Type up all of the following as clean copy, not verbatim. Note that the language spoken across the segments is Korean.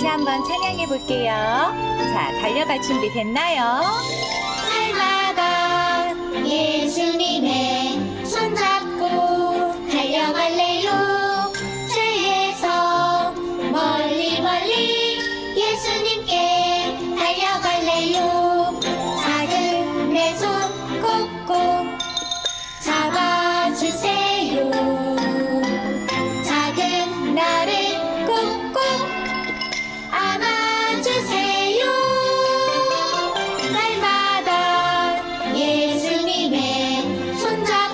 같이 한번 찬양해 볼게요. 자, 달려갈 준비 됐나요? 날마다 예수님의 손잡고 달려갈래요. 죄에서 멀리 멀리 예수님께 달려갈래요. 작은 내 손 꼭꼭 잡아주세요. 작은 나를 꼭꼭 안아주세요. 날마다 예수님의 손잡고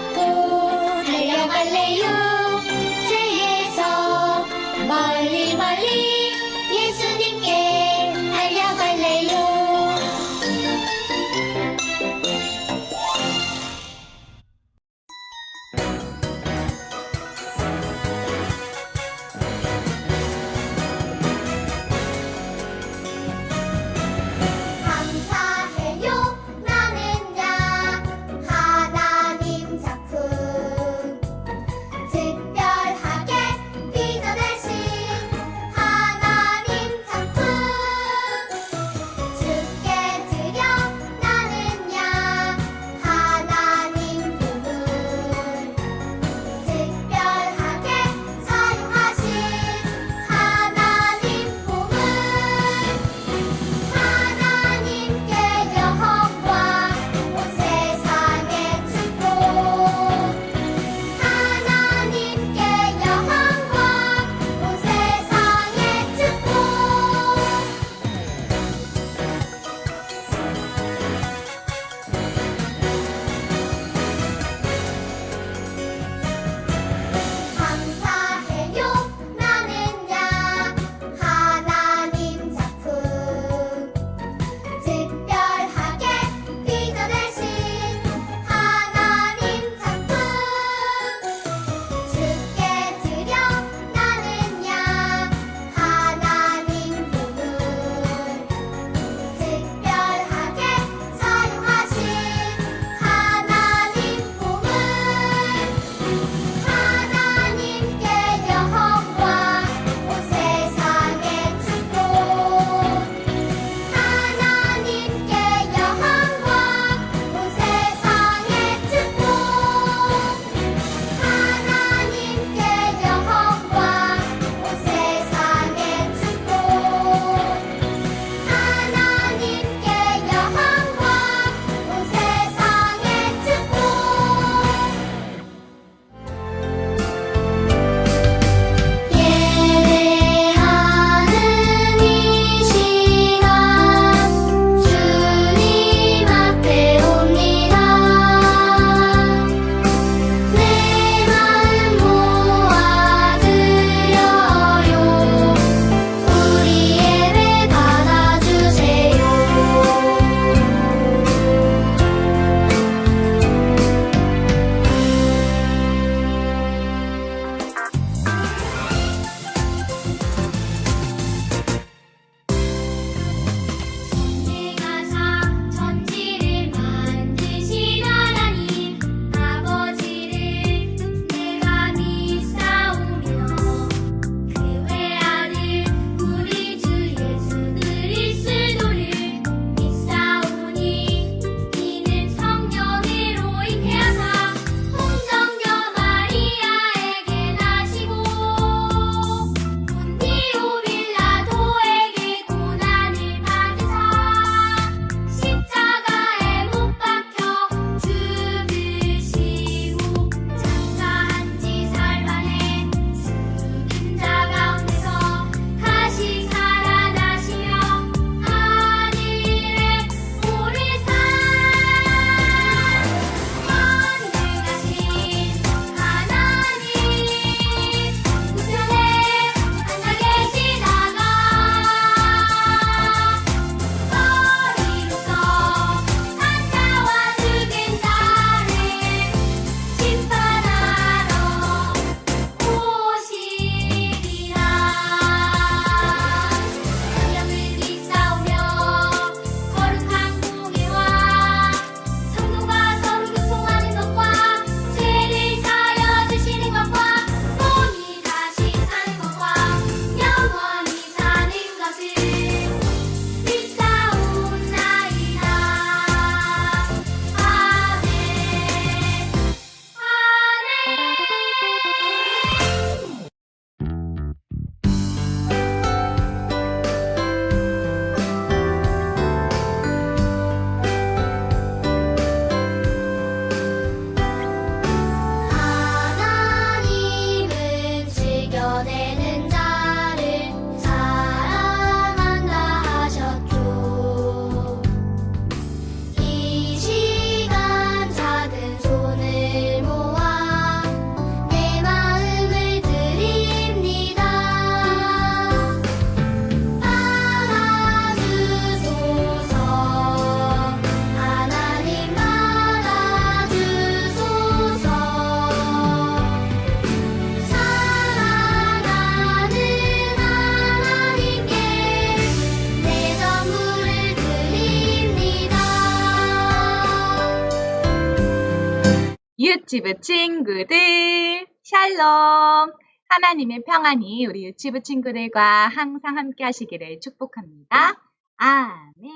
유치부 친구들, 샬롬! 하나님의 평안이 우리 유치부 친구들과 항상 함께 하시기를 축복합니다. 아멘.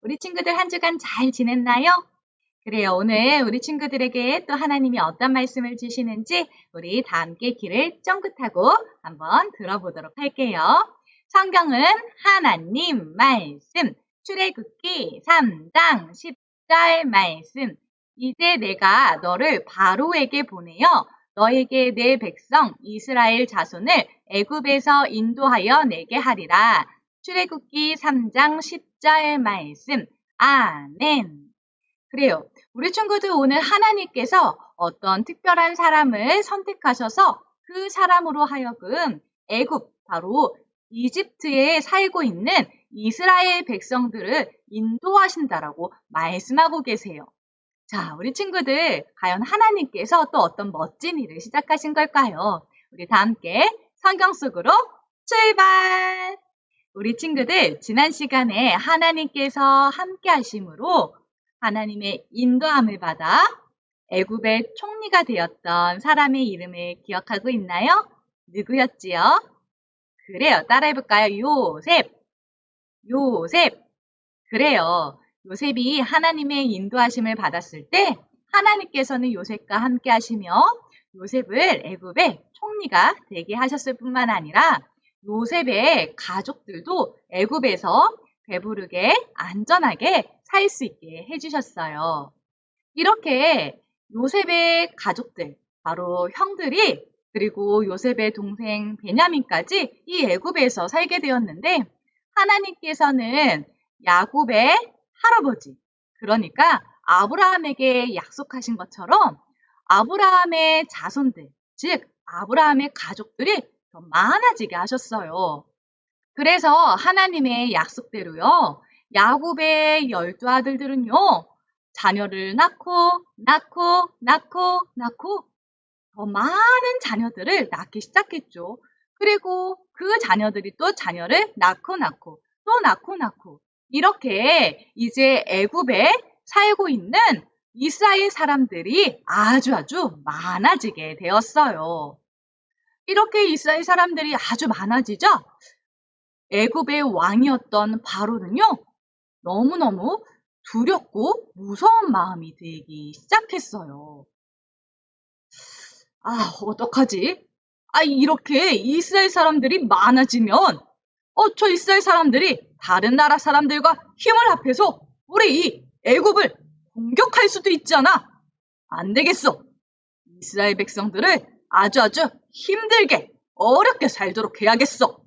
우리 친구들 한 주간 잘 지냈나요? 그래요. 오늘 우리 친구들에게 또 하나님이 어떤 말씀을 주시는지 우리 다 함께 귀를 쫑긋하고 한번 들어보도록 할게요. 성경은 하나님 말씀, 출애굽기 3장 10절 말씀. 이제 내가 너를 바로에게 보내어 너에게 내 백성 이스라엘 자손을 애굽에서 인도하여 내게 하리라. 출애굽기 3장 10절 말씀. 아멘. 그래요. 우리 친구들 오늘 하나님께서 어떤 특별한 사람을 선택하셔서 그 사람으로 하여금 애굽, 바로 이집트에 살고 있는 이스라엘 백성들을 인도하신다라고 말씀하고 계세요. 자, 우리 친구들 과연 하나님께서 또 어떤 멋진 일을 시작하신 걸까요? 우리 다 함께 성경 속으로 출발! 우리 친구들 지난 시간에 하나님께서 함께 하심으로 하나님의 인도함을 받아 애굽의 총리가 되었던 사람의 이름을 기억하고 있나요? 누구였지요? 그래요. 따라해볼까요? 요셉. 요셉. 그래요. 요셉이 하나님의 인도하심을 받았을 때 하나님께서는 요셉과 함께 하시며 요셉을 애굽의 총리가 되게 하셨을 뿐만 아니라 요셉의 가족들도 애굽에서 배부르게 안전하게 살 수 있게 해주셨어요. 이렇게 요셉의 가족들, 바로 형들이 그리고 요셉의 동생 베냐민까지 이 애굽에서 살게 되었는데 하나님께서는 야곱의 할아버지, 그러니까 아브라함에게 약속하신 것처럼 아브라함의 자손들, 즉 아브라함의 가족들이 더 많아지게 하셨어요. 그래서 하나님의 약속대로요. 야곱의 12 아들들은요. 자녀를 낳고 더 많은 자녀들을 낳기 시작했죠. 그리고 그 자녀들이 또 자녀를 낳고 이렇게 이제 애굽에 살고 있는 이스라엘 사람들이 아주 많아지게 되었어요. 이렇게 이스라엘 사람들이 아주 많아지자 애굽의 왕이었던 바로는요. 너무너무 두렵고 무서운 마음이 들기 시작했어요. 어떡하지? 이렇게 이스라엘 사람들이 많아지면 저 이스라엘 사람들이 다른 나라 사람들과 힘을 합해서 우리 이 애굽을 공격할 수도 있잖아. 안 되겠어. 이스라엘 백성들을 아주 힘들게 어렵게 살도록 해야겠어.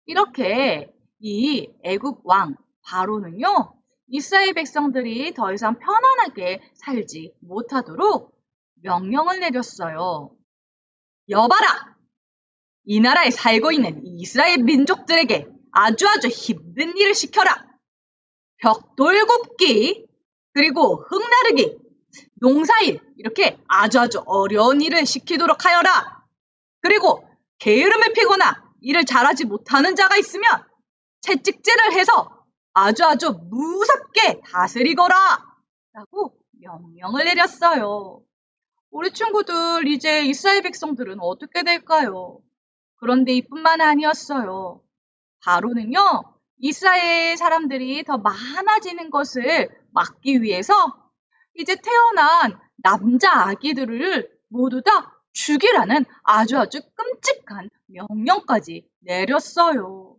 이렇게 이 애굽 왕 바로는요. 이스라엘 백성들이 더 이상 편안하게 살지 못하도록 명령을 내렸어요. 여봐라! 이 나라에 살고 있는 이스라엘 민족들에게 아주 힘든 일을 시켜라. 벽돌 굽기, 그리고 흙 나르기, 농사일, 이렇게 아주 어려운 일을 시키도록 하여라. 그리고 게으름을 피거나 일을 잘하지 못하는 자가 있으면 채찍질을 해서 아주 무섭게 다스리거라. 라고 명령을 내렸어요. 우리 친구들 이제 이스라엘 백성들은 어떻게 될까요? 그런데 이뿐만 아니었어요. 바로는요. 이스라엘 사람들이 더 많아지는 것을 막기 위해서 이제 태어난 남자 아기들을 모두 다 죽이라는 아주 끔찍한 명령까지 내렸어요.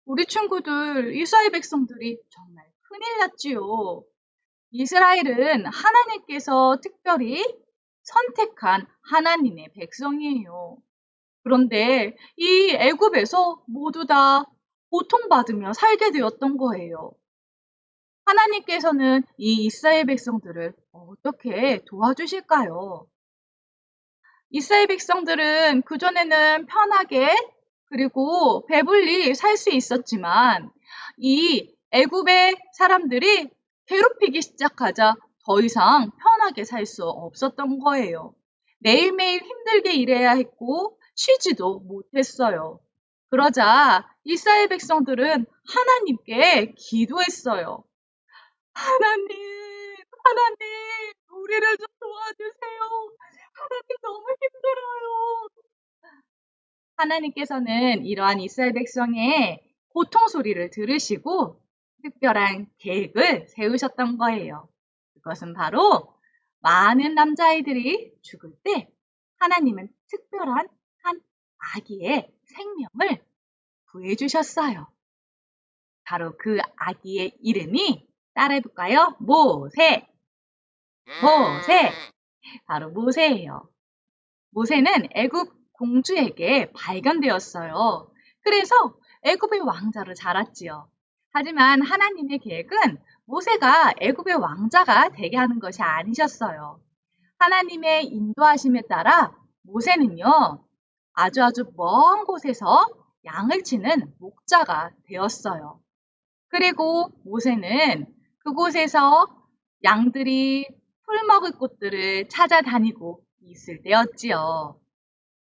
우리 친구들 이스라엘 백성들이 정말 큰일 났지요. 이스라엘은 하나님께서 특별히 선택한 하나님의 백성이에요. 그런데 이 애굽에서 모두 다 고통받으며 살게 되었던 거예요. 하나님께서는 이 이스라엘 백성들을 어떻게 도와주실까요? 이스라엘 백성들은 그전에는 편하게 그리고 배불리 살 수 있었지만 이 애굽의 사람들이 괴롭히기 시작하자 더 이상 편하게 살 수 없었던 거예요. 매일매일 힘들게 일해야 했고 쉬지도 못했어요. 그러자 이스라엘 백성들은 하나님께 기도했어요. 하나님, 우리를 좀 도와주세요. 하나님 너무 힘들어요. 하나님께서는 이러한 이스라엘 백성의 고통 소리를 들으시고 특별한 계획을 세우셨던 거예요. 그것은 바로 많은 남자아이들이 죽을 때 하나님은 특별한 한 아기의 생명을 구해주셨어요. 바로 그 아기의 이름이 따라해볼까요? 모세. 모세. 바로 모세예요. 모세는 애굽 공주에게 발견되었어요. 그래서 애굽의 왕자로 자랐지요. 하지만 하나님의 계획은 모세가 애굽의 왕자가 되게 하는 것이 아니셨어요. 하나님의 인도하심에 따라 모세는요, 아주 먼 곳에서 양을 치는 목자가 되었어요. 그리고 모세는 그곳에서 양들이 풀 먹을 곳들을 찾아다니고 있을 때였지요.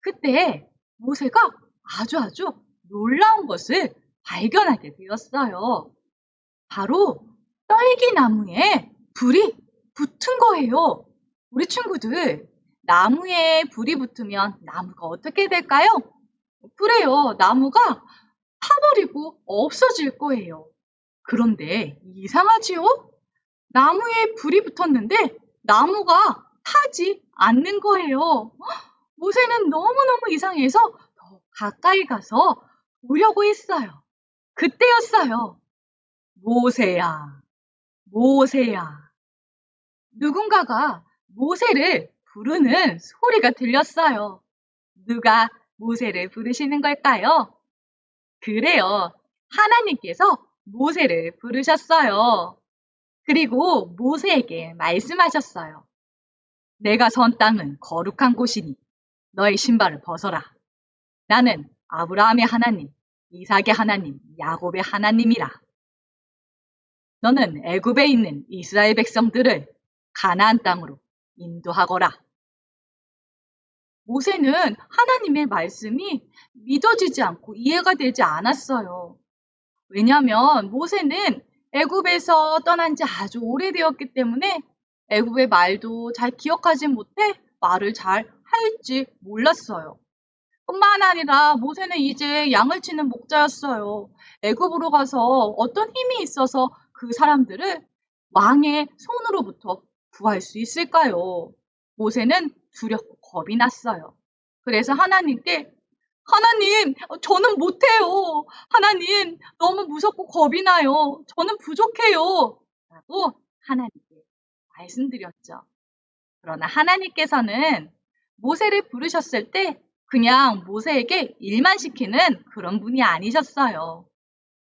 그때 모세가 아주 놀라운 것을 발견하게 되었어요. 바로 떨기나무에 불이 붙은 거예요. 우리 친구들, 나무에 불이 붙으면 나무가 어떻게 될까요? 그래요. 나무가 타버리고 없어질 거예요. 그런데 이상하지요? 나무에 불이 붙었는데 나무가 타지 않는 거예요. 모세는 너무너무 이상해서 더 가까이 가서 보려고 했어요. 그때였어요. 모세야, 모세야. 누군가가 모세를 부르는 소리가 들렸어요. 누가 모세를 부르시는 걸까요? 그래요. 하나님께서 모세를 부르셨어요. 그리고 모세에게 말씀하셨어요. 내가 선 땅은 거룩한 곳이니 너의 신발을 벗어라. 나는 아브라함의 하나님, 이삭의 하나님, 야곱의 하나님이라. 너는 애굽에 있는 이스라엘 백성들을 가나안 땅으로 인도하거라. 모세는 하나님의 말씀이 믿어지지 않고 이해가 되지 않았어요. 왜냐하면 모세는 애굽에서 떠난 지 아주 오래되었기 때문에 애굽의 말도 잘 기억하지 못해 말을 잘 할지 몰랐어요. 뿐만 아니라 모세는 이제 양을 치는 목자였어요. 애굽으로 가서 어떤 힘이 있어서 그 사람들을 왕의 손으로부터 구할 수 있을까요? 모세는 두렵고 겁이 났어요. 그래서 하나님께 하나님, 저는 못해요. 하나님, 너무 무섭고 겁이 나요. 저는 부족해요. 라고 하나님께 말씀드렸죠. 그러나 하나님께서는 모세를 부르셨을 때 그냥 모세에게 일만 시키는 그런 분이 아니셨어요.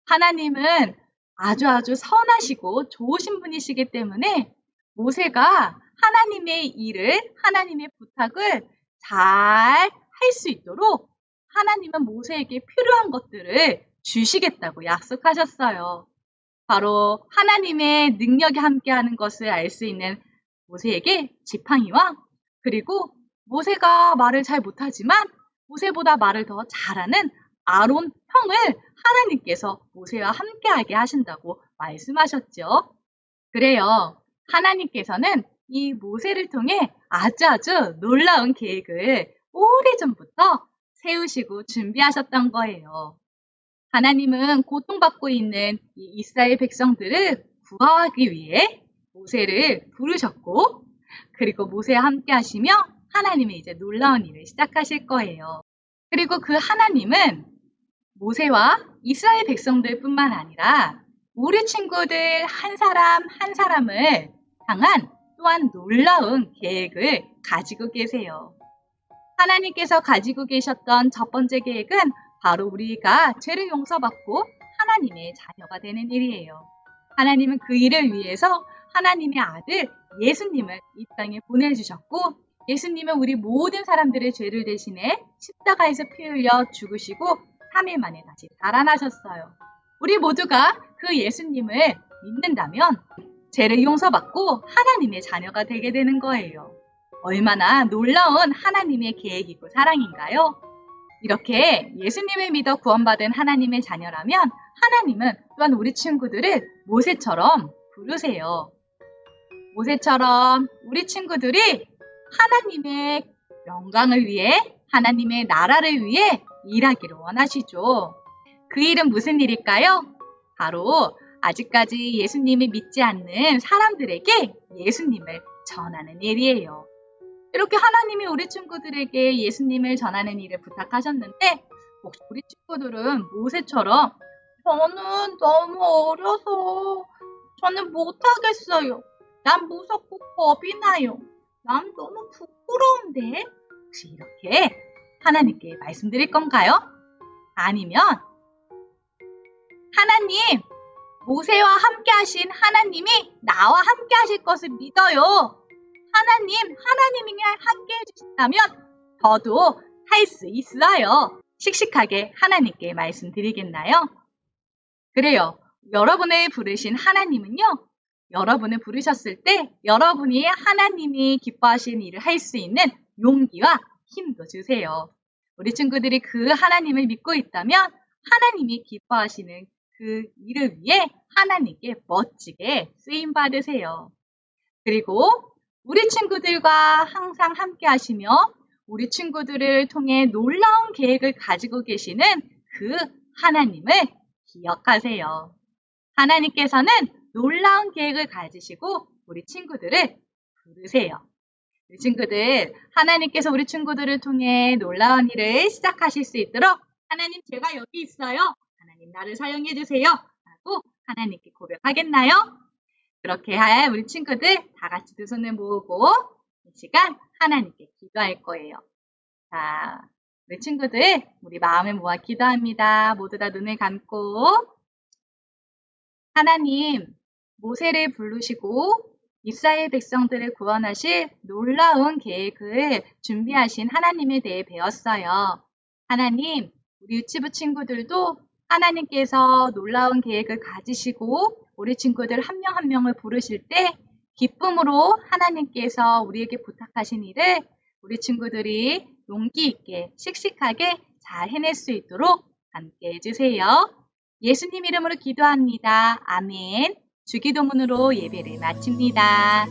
하나님은 아주 선하시고 좋으신 분이시기 때문에 모세가 하나님의 일을, 하나님의 부탁을 잘 할 수 있도록 하나님은 모세에게 필요한 것들을 주시겠다고 약속하셨어요. 바로 하나님의 능력이 함께하는 것을 알 수 있는 모세에게 지팡이와 그리고 모세가 말을 잘 못하지만 모세보다 말을 더 잘하는 아론 형을 하나님께서 모세와 함께하게 하신다고 말씀하셨죠. 그래요. 하나님께서는 이 모세를 통해 아주 놀라운 계획을 오래전부터 세우시고 준비하셨던 거예요. 하나님은 고통받고 있는 이 이스라엘 백성들을 구하기 위해 모세를 부르셨고 그리고 모세와 함께 하시며 하나님의 이제 놀라운 일을 시작하실 거예요. 그리고 그 하나님은 모세와 이스라엘 백성들 뿐만 아니라 우리 친구들 한 사람 한 사람을 향한 또한 놀라운 계획을 가지고 계세요. 하나님께서 가지고 계셨던 첫 번째 계획은 바로 우리가 죄를 용서받고 하나님의 자녀가 되는 일이에요. 하나님은 그 일을 위해서 하나님의 아들 예수님을 이 땅에 보내주셨고 예수님은 우리 모든 사람들의 죄를 대신해 십자가에서 피 흘려 죽으시고 3일 만에 다시 살아나셨어요. 우리 모두가 그 예수님을 믿는다면 죄를 용서받고 하나님의 자녀가 되게 되는 거예요. 얼마나 놀라운 하나님의 계획이고 사랑인가요? 이렇게 예수님을 믿어 구원받은 하나님의 자녀라면 하나님은 또한 우리 친구들을 모세처럼 부르세요. 모세처럼 우리 친구들이 하나님의 영광을 위해, 하나님의 나라를 위해 일하기를 원하시죠. 그 일은 무슨 일일까요? 바로 아직까지 예수님을 믿지 않는 사람들에게 예수님을 전하는 일이에요. 이렇게 하나님이 우리 친구들에게 예수님을 전하는 일을 부탁하셨는데, 혹시 우리 친구들은 모세처럼 저는 너무 어려서 저는 못하겠어요. 난 무섭고 겁이 나요. 난 너무 부끄러운데. 혹시 이렇게 하나님께 말씀드릴 건가요? 아니면 하나님, 모세와 함께 하신 하나님이 나와 함께 하실 것을 믿어요. 하나님이 함께 해주신다면 저도 할 수 있어요. 씩씩하게 하나님께 말씀드리겠나요? 그래요. 여러분을 부르신 하나님은요, 여러분을 부르셨을 때 여러분이 하나님이 기뻐하시는 일을 할 수 있는 용기와 힘도 주세요. 우리 친구들이 그 하나님을 믿고 있다면 하나님이 기뻐하시는 그 일을 위해 하나님께 멋지게 쓰임 받으세요. 그리고 우리 친구들과 항상 함께 하시며 우리 친구들을 통해 놀라운 계획을 가지고 계시는 그 하나님을 기억하세요. 하나님께서는 놀라운 계획을 가지시고 우리 친구들을 부르세요. 우리 친구들, 하나님께서 우리 친구들을 통해 놀라운 일을 시작하실 수 있도록 하나님, 제가 여기 있어요. 하나님, 나를 사용해 주세요. 라고 하나님께 고백하겠나요? 그렇게 할 우리 친구들 다 같이 두 손을 모으고 이 시간 하나님께 기도할 거예요. 자, 우리 친구들, 우리 마음을 모아 기도합니다. 모두 다 눈을 감고. 하나님, 모세를 부르시고 이스라엘 백성들을 구원하실 놀라운 계획을 준비하신 하나님에 대해 배웠어요. 하나님, 우리 유치부 친구들도 하나님께서 놀라운 계획을 가지시고 우리 친구들 한 명 한 명을 부르실 때 기쁨으로 하나님께서 우리에게 부탁하신 일을 우리 친구들이 용기 있게 씩씩하게 잘 해낼 수 있도록 함께 해주세요. 예수님 이름으로 기도합니다. 아멘. 주기도문으로 예배를 마칩니다.